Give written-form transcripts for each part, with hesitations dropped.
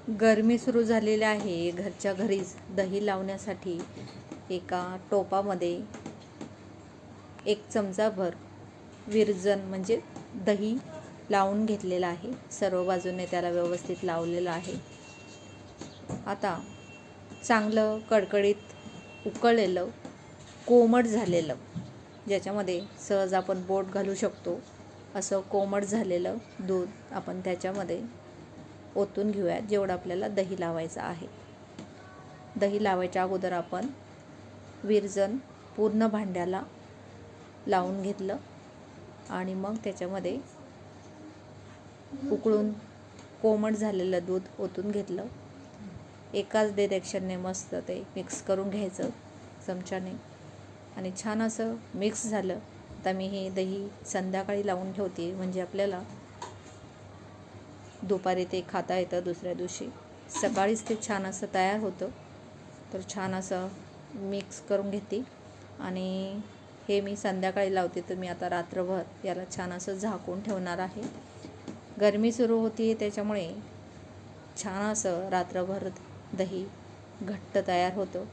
गरमी सुरू झालेली आहे. घरच्या घरीच दही लावण्यासाठी एका टोपामध्ये 1 चमचाभर विरजण म्हणजे दही लावून घेतलेलं आहे. सर्व बाजूने त्याला व्यवस्थित लावलेलं आहे. आता चांगलं कडकडीत उकळलेलं कोमट झालेलं, ज्याच्यामध्ये सहज आपण बोट घालू शकतो असं कोमट झालेलं दूध आपण त्याच्यामध्ये ओतून घेऊया. जेवढं आपल्याला दही लावायचं आहे. दही लावायच्या अगोदर आपण विरजण पूर्ण भांड्याला लावून घेतलं आणि मग त्याच्यामध्ये उकळून कोमट झालेलं दूध ओतून घेतलं. एकाच डिरेक्शनने मस्त ते मिक्स करून घ्यायचं चमच्याने आणि छान असं मिक्स झालं. आता मी हे दही संध्याकाळी लावून ठेवते, म्हणजे आपल्याला दुपारी ते खाता येतं. दुसऱ्या दिवशी सकाळीच ते छान असं तयार होतं. तर छान असं मिक्स करून घेते आणि हे मी संध्याकाळी लावते. तर मी आता रात्रभर याला छान असं झाकून ठेवणार आहे. गरमी सुरू होती त्याच्यामुळे छान असं रात्रभर दही घट्ट तयार होतं.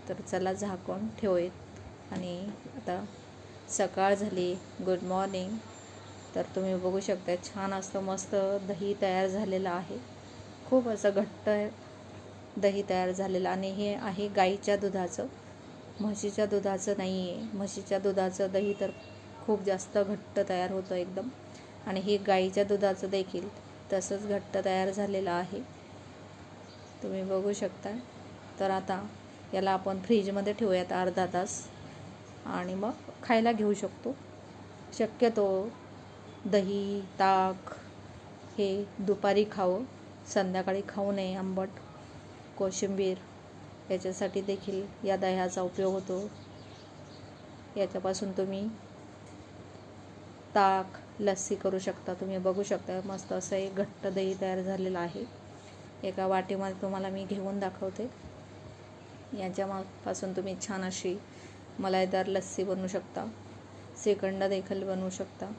तर चला झाकून ठेवूयात. आणि आता सकाळ झाली. Good morning. तर तुम्ही बघू शकता छान असं मस्त दही तयार झालेलं आहे. खूप असं घट्ट दही तयार झालेलं आणि हे आहे गाईच्या दुधाचं, म्हशीच्या दुधाचं नाही आहे. म्हशीच्या दुधाचं दही तर खूप जास्त घट्ट तयार होतं एकदम, आणि हे गाईच्या दुधाचं देखील तसंच घट्ट तयार झालेलं आहे. तुम्ही बघू शकता. तर आता याला आपण फ्रीजमध्ये ठेवूयात अर्धा तास आणि मग खायला घेऊ शकतो. शक्यतो दही ताक हे दुपारी खावं, संध्याकाळी खाऊ नये. आंबट कोशिंबीर याच्यासाठी देखील या दह्याचा उपयोग होतो. याच्यापासून तुम्ही ताक लस्सी करू शकता. तुम्ही बघू शकता मस्त असं एक घट्ट दही तयार झालेलं आहे. एका वाटीमध्ये तुम्हाला मी घेऊन दाखवते. याच्यापासून तुम्ही छान अशी मलाईदार लस्सी बनवू शकता, श्रीखंड देखील बनवू शकता,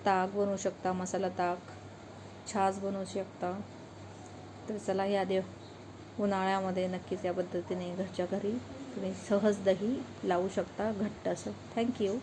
ताक बनवू शकता, मसाला ताक, छाछ बनवू शकता. तर चला या उन्हाळ्यामध्ये नक्कीच या पद्धतीने घरच्या घरी तुम्ही सहज दही लावू शकता घट्ट असं. थँक्यू.